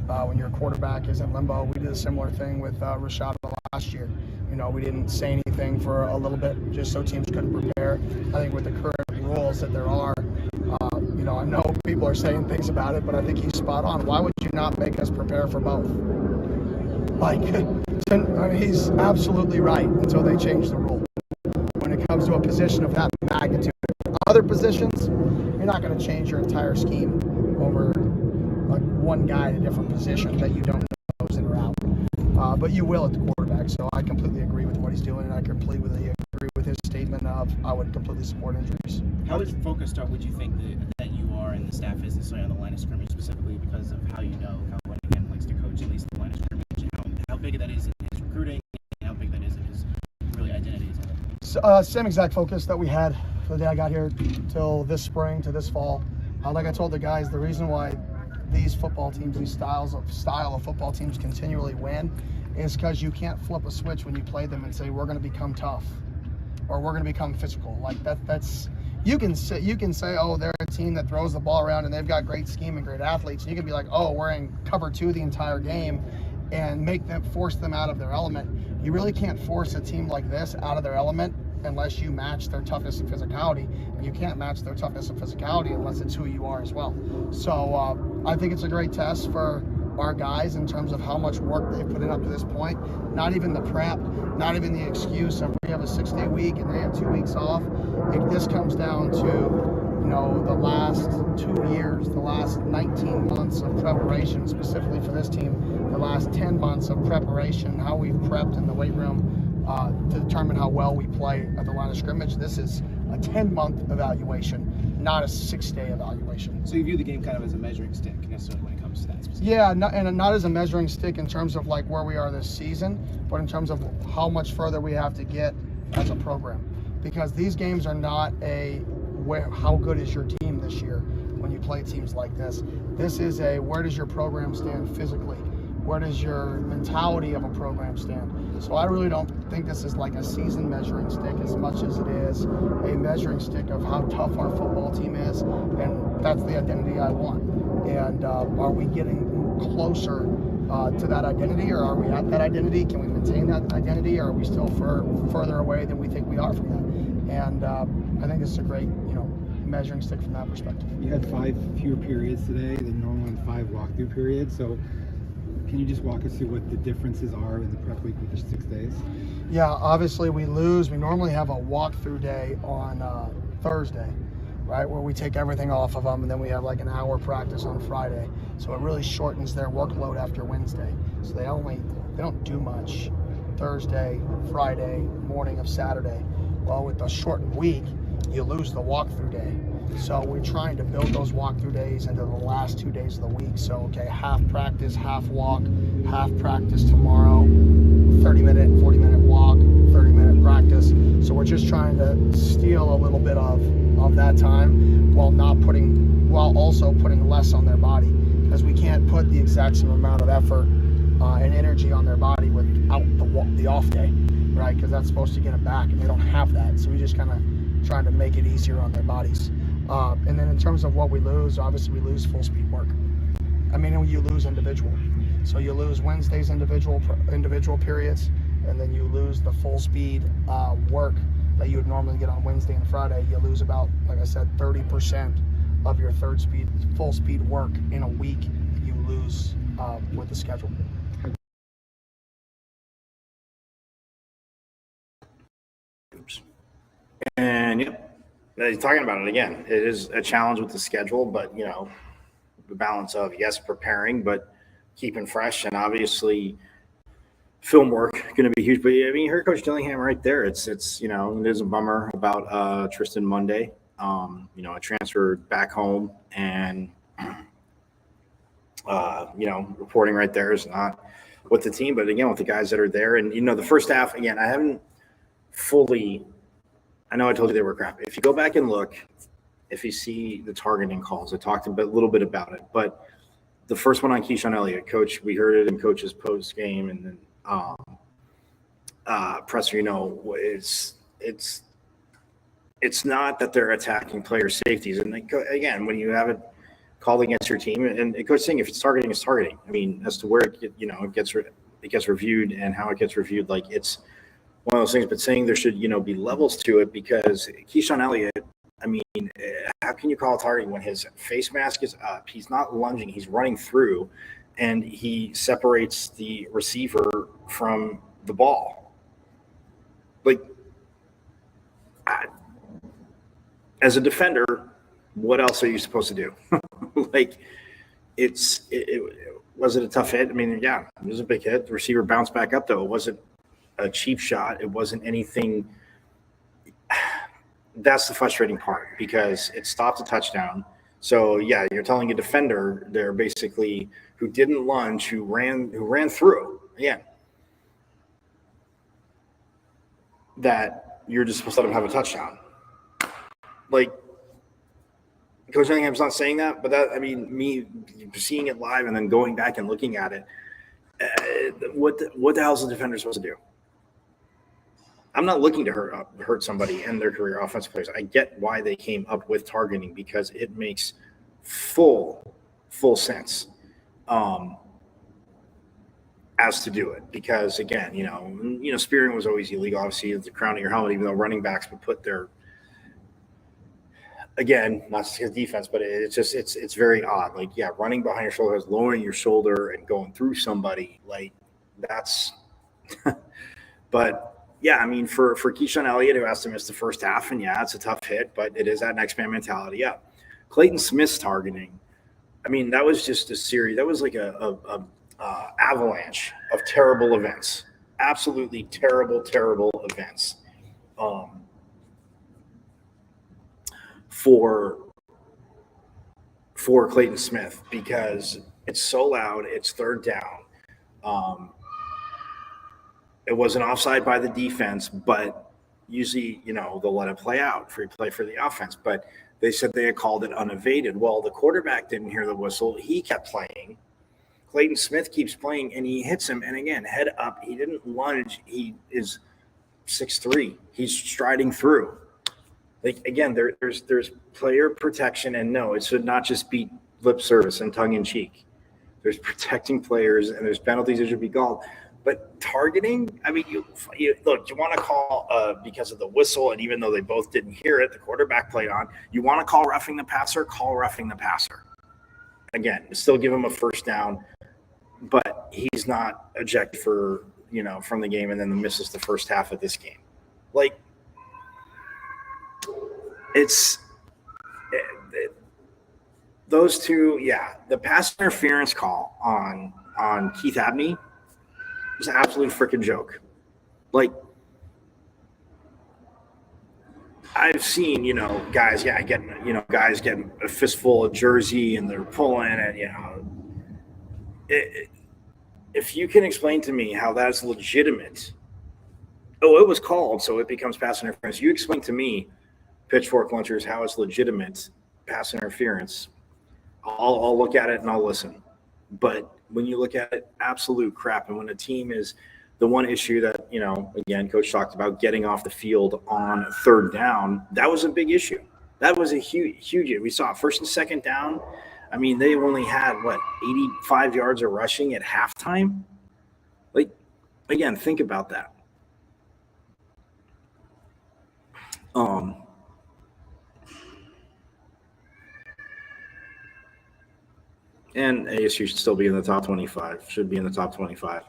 when your quarterback is in limbo. We did a similar thing with Rashad last year. You know, we didn't say anything for a little bit just so teams couldn't prepare. I think with the current rules that there are, you know, I know people are saying things about it, but I think he's spot on. Why would you not make us prepare for both? Like, I mean, he's absolutely right until they change the rule. When it comes to a position of that magnitude, other positions, you're not going to change your entire scheme over like one guy at a different position that you don't know is in or out. But you will at the quarterback. So I completely agree with what he's doing, and I completely agree with his statement of I would completely support injuries. How focused would you think that you are and the staff is necessarily on the line of scrimmage, specifically because of how you know how Whittingham likes to coach at least the line of scrimmage, and how big that is in his recruiting, and how big that is in his really identity as well? Same exact focus that we had the day I got here till this spring to this fall. Like I told the guys, the reason why these football teams, these style of football teams continually win is because you can't flip a switch when you play them and say we're going to become tough or we're going to become physical. Like that's you can say oh, they're a team that throws the ball around and they've got great scheme and great athletes, and you can be like, oh, we're in cover 2 the entire game and force them out of their element. You really can't force a team like this out of their element unless you match their toughness and physicality, and you can't match their toughness and physicality unless it's who you are as well. So I think it's a great test for our guys in terms of how much work they've put in up to this point. Not even the prep, not even the excuse of we have a 6-day week and they have 2 weeks off. This comes down to, you know, the last 2 years, the last 19 months of preparation, specifically for this team, the last 10 months of preparation, how we've prepped in the weight room to determine how well we play at the line of scrimmage. This is a 10-month evaluation, not a 6-day evaluation. So you view the game kind of as a measuring stick necessarily when it comes to that specifically? Yeah, and not as a measuring stick in terms of like where we are this season, but in terms of how much further we have to get as a program. Because these games are not a how good is your team this year when you play teams like this. This is where does your program stand physically? Where does your mentality of a program stand? So I really don't think this is like a season measuring stick as much as it is a measuring stick of how tough our football team is, and that's the identity I want. And are we getting closer to that identity, or are we at that identity? Can we maintain that identity, or are we still further away than we think we are from that? And I think this is a great, measuring stick from that perspective. You had 5 fewer periods today than normal and 5 walkthrough periods. So can you just walk us through what the differences are in the prep week with the 6 days? Yeah, obviously we lose. We normally have a walkthrough day on Thursday, right, where we take everything off of them, and then we have like an hour practice on Friday. So it really shortens their workload after Wednesday. So they don't do much Thursday, Friday, morning of Saturday. Well, with the shortened week, you lose the walkthrough day. So we're trying to build those walkthrough days into the last 2 days of the week. So, okay, half practice, half walk, half practice tomorrow, 30-minute, 40-minute walk, 30-minute practice. So we're just trying to steal a little bit of that time while also putting less on their body, because we can't put the exact same amount of effort and energy on their body without the off day, right? Because that's supposed to get them back, and they don't have that. So we just kind of trying to make it easier on their bodies. And then in terms of what we lose, obviously we lose full speed work. I mean, you lose individual. So you lose Wednesday's individual periods, and then you lose the full speed work that you would normally get on Wednesday and Friday. You lose about, like I said, 30% of your full speed work in a week that you lose with the schedule. And talking about it again, it is a challenge with the schedule, but the balance of preparing, but keeping fresh, and obviously film work going to be huge. But I mean, you heard Coach Dillingham right there. It's it is a bummer about Tristan Monday. I transferred back home, and reporting right there is not with the team, but again with the guys that are there. And the first half, again, I haven't fully. I know I told you they were crap. If you go back and look, if you see the targeting calls, I talked a little bit about it. But the first one on Keyshawn Elliott, Coach, we heard it in Coach's post game, and then presser. It's not that they're attacking player safeties. And again, when you have it called against your team, and Coach saying if it's targeting, it's targeting. I mean, as to where it gets reviewed and how it gets reviewed, like it's one of those things, but saying there should, be levels to it, because Keyshawn Elliott, I mean, how can you call it targeting when his face mask is up? He's not lunging, he's running through, and he separates the receiver from the ball. Like, as a defender, what else are you supposed to do? Like, was it a tough hit? I mean, yeah, it was a big hit. The receiver bounced back up, though. It wasn't a cheap shot. It wasn't anything. That's the frustrating part, because it stopped a touchdown. So yeah, you're telling a defender there basically who didn't lunge, who ran through again, that you're just supposed to let him have a touchdown. Like, Coach Cunningham's not saying that, but that, I mean, me seeing it live and then going back and looking at it, what the hell is the defender supposed to do? I'm not looking to hurt somebody and their career offensive players. I get why they came up with targeting, because it makes full sense as to do it. Because again, spearing was always illegal. Obviously, the crown of your helmet, even though running backs would put their, again, not just his defense, but it's very odd. Like, yeah, running behind your shoulder is lowering your shoulder and going through somebody. Like, that's but. Yeah, I mean, for Keyshawn Elliott, who has to miss the first half, and yeah, it's a tough hit, but it is that next man mentality. Yeah, Clayton Smith's targeting, I mean, that was just a series. That was like a avalanche of terrible events, absolutely terrible events for Clayton Smith, because it's so loud. It's third down. It was an offside by the defense, but usually, they'll let it play out, free play for the offense. But they said they had called it unevaded. Well, the quarterback didn't hear the whistle. He kept playing. Clayton Smith keeps playing, and he hits him. And again, head up. He didn't lunge. He is 6'3". He's striding through. Like, again, there's player protection, and no, it should not just be lip service and tongue in cheek. There's protecting players, and there's penalties that should be called. But targeting, I mean, you look, you want to call because of the whistle, and even though they both didn't hear it, the quarterback played on. You want to call roughing the passer, call roughing the passer. Again, still give him a first down, but he's not ejected for, from the game and then misses the first half of this game. Like, those two, the pass interference call on Keith Abney was an absolute freaking joke. Like, I've seen, guys getting a fistful of jersey and they're pulling and, if you can explain to me how that's legitimate, it was called, so it becomes pass interference. You explain to me, pitchfork lunchers, how it's legitimate pass interference. I'll look at it and I'll listen. But when you look at it, absolute crap. And when a team is the one issue that, again, Coach talked about getting off the field on third down, that was a big issue. That was a huge. We saw first and second down. I mean, they only had, 85 yards of rushing at halftime? Like, again, think about that. And ASU should still be in the top 25. Should be in the top 25.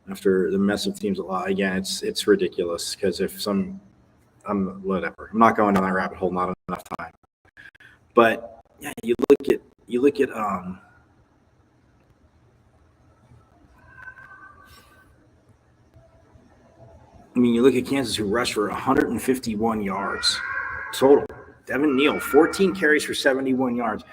After the mess of teams a lot, again, it's ridiculous because whatever. I'm not going down that rabbit hole. Not enough time. But yeah, you look at you look at Kansas, who rushed for 151 yards total. Devin Neal, 14 carries for 71 yards,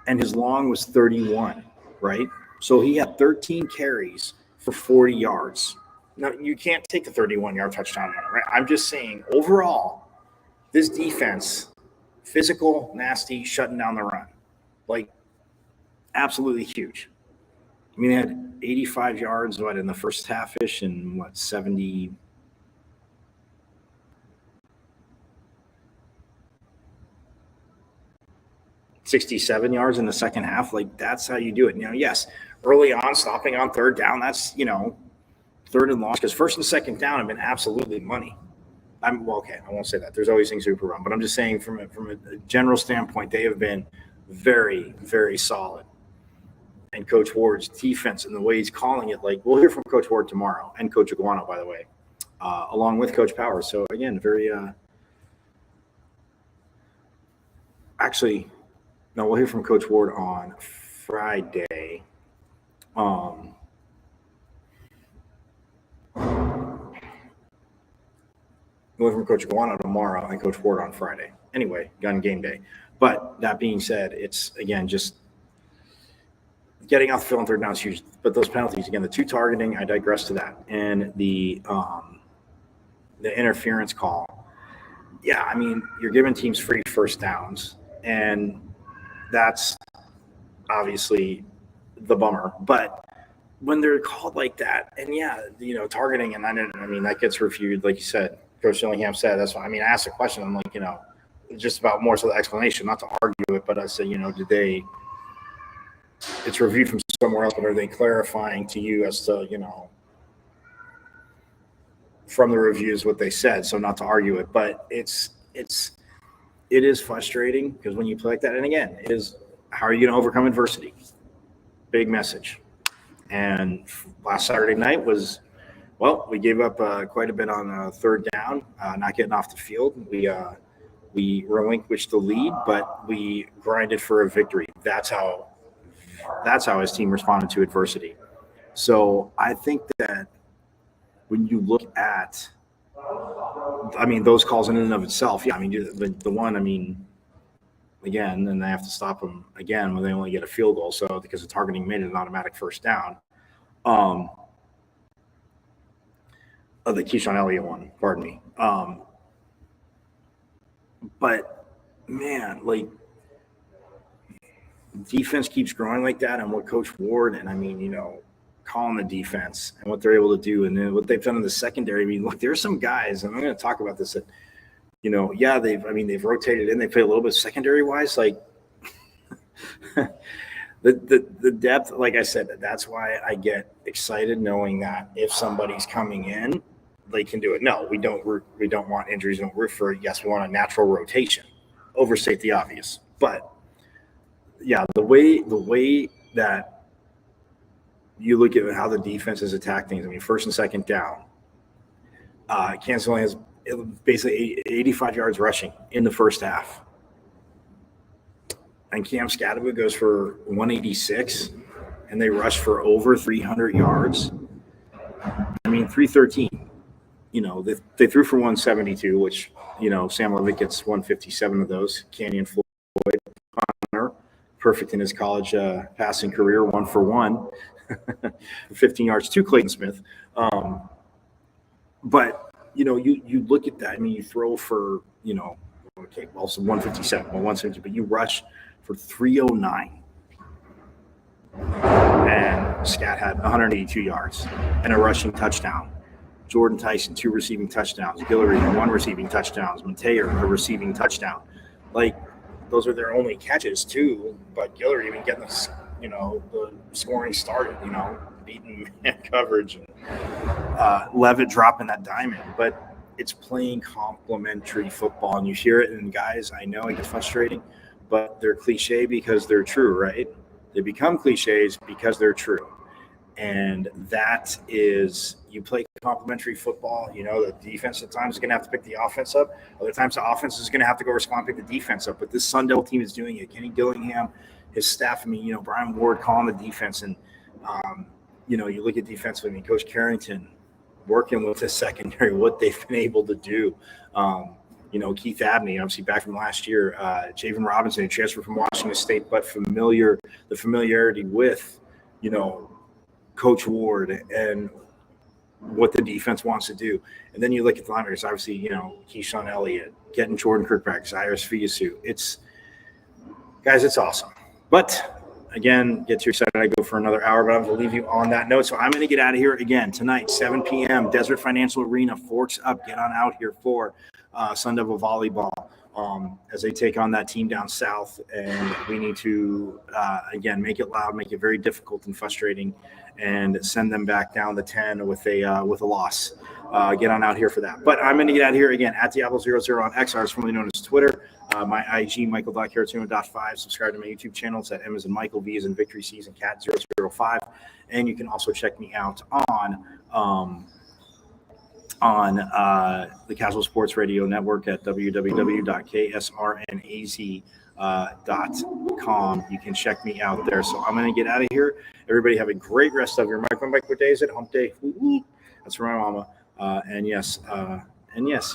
and his long was 31, right? So he had 13 carries for 40 yards. Now, you can't take the 31-yard touchdown run, right? I'm just saying, overall, this defense, physical, nasty, shutting down the run. Like, absolutely huge. I mean, they had 85 yards, in the first half-ish, and 70 – 67 yards in the second half. Like, that's how you do it. Yes, early on, stopping on third down, that's, third and long, because first and second down have been absolutely money. I won't say that. There's always things to improve on, but I'm just saying from a general standpoint, they have been very, very solid. And Coach Ward's defense and the way he's calling it, we'll hear from Coach Ward tomorrow, and Coach Iguano, by the way, along with Coach Powers. So, again, very no, we'll hear from Coach Ward on Friday. We'll hear from Coach Iguano tomorrow and Coach Ward on Friday. Anyway, gun game day. But that being said, it's, again, just getting off the field on third down is huge. But those penalties, again, the two targeting, I digress to that. And the interference call. Yeah, I mean, you're giving teams free first downs, and that's obviously the bummer. But when they're called like that, and targeting, and that gets reviewed, like you said, Coach Dillingham said. That's why, I asked a question. I'm like, just about more so the explanation, not to argue it, but I said, it's reviewed from somewhere else, but are they clarifying to you as to, from the reviews what they said? So not to argue it, but it is frustrating because when you play like that, and again, how are you going to overcome adversity? Big message. And last Saturday night was, we gave up quite a bit on third down, not getting off the field. We relinquished the lead, but we grinded for a victory. That's how his team responded to adversity. So I think that when you look at, those calls in and of itself, the one, again, and they have to stop them again when they only get a field goal. So because the targeting made it an automatic first down. The Keyshawn Elliott one, pardon me. But man, like, defense keeps growing like that, and what Coach Ward and calling the defense and what they're able to do, and then what they've done in the secondary. I mean, look, there's some guys, and I'm going to talk about this, that they've rotated in, they play a little bit secondary wise, like the depth. Like I said, that's why I get excited knowing that if somebody's coming in, they can do it. No, we don't want injuries. We don't root for it. Yes, we want a natural rotation. Overstate the obvious, but yeah, the way that you look at how the defense is attacked things. I mean, first and second down, Kansas only has basically 85 yards rushing in the first half, and Cam Scatterwood goes for 186, and they rush for over 300 yards. I mean, 313. They threw for 172, which Sam Levitt gets 157 of those. Canyon Floyd, punter, perfect in his college passing career, 1 for 1. 15 yards to Clayton Smith. But you look at that. I mean, you throw for, so 157, 170, but you rush for 309. And Scat had 182 yards and a rushing touchdown. Jordan Tyson, 2 receiving touchdowns. Guillory, 1 receiving touchdowns. Mateer, a receiving touchdown. Like, those are their only catches too. But Guillory even getting the scoring started, beating man coverage, and Levitt dropping that diamond. But it's playing complementary football, and you hear it. And guys, I know it gets frustrating, but they're cliche because they're true, right? They become cliches because they're true. And that is, you play complementary football. The defense at times is going to have to pick the offense up. Other times the offense is going to have to go respond, pick the defense up. But this Sun Devil team is doing it. Kenny Dillingham, his staff, Brian Ward calling the defense. And, you look at defensively, Coach Carrington working with the secondary, what they've been able to do. Keith Abney, obviously back from last year. Javen Robinson, transferred from Washington State, but the familiarity with, Coach Ward and what the defense wants to do. And then you look at the linebackers, obviously, Keyshawn Elliott, getting Jordan Kirkpatrick, Cyrus Fiasu. It's awesome. But again, get too excited, I go for another hour, but I'm going to leave you on that note. So I'm going to get out of here again tonight, 7 p.m., Desert Financial Arena, Forks Up. Get on out here for Sun Devil Volleyball as they take on that team down south. And we need to, again, make it loud, make it very difficult and frustrating, and send them back down the 10 with a loss. Get on out here for that. But I'm going to get out of here again at Diablo00 on XR, formerly known as Twitter. My IG, Michael.Caratuno.5. Subscribe to my YouTube channel. It's at M as in Michael, V as in Victory, C as in Cat 005. And you can also check me out on the Casual Sports Radio Network at www.ksrnaz.com. You can check me out there. So I'm going to get out of here. Everybody have a great rest of your Mike. What day is it? Hump day. That's for my mama. And yes,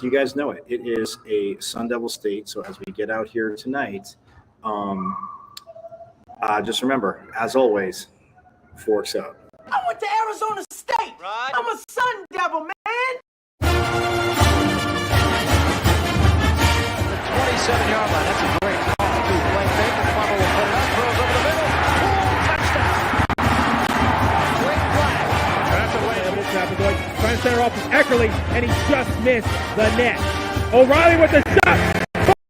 you guys know it. It is a Sun Devil state. So as we get out here tonight, just remember, as always, Forks Up. I went to Arizona State. Right. I'm a Sun Devil, man. 27-yard line. That's a great call. Blake Baker, Bubba will put it up, throws over the middle. Touchdown. Great flag. That's a way. Trying to center off with Eckerly, and he just missed the net. O'Reilly with the shot.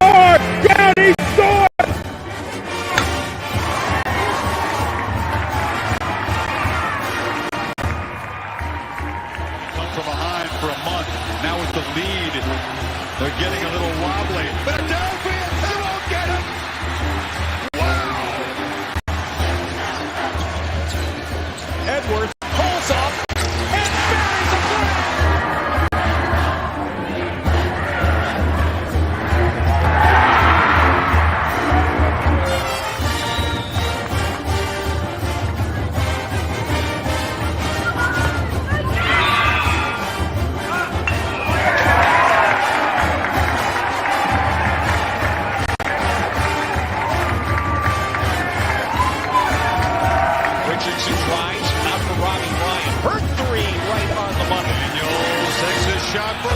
Far down, he scored. Come from behind for a month. Now with the lead, they're getting a little wobbly. But Philadelphia, they won't get it. Wow. Edwards pulls off and buries the flag. Richardson tries, out for Robbie Ryan. Her three right on the money. Daniels takes his shot for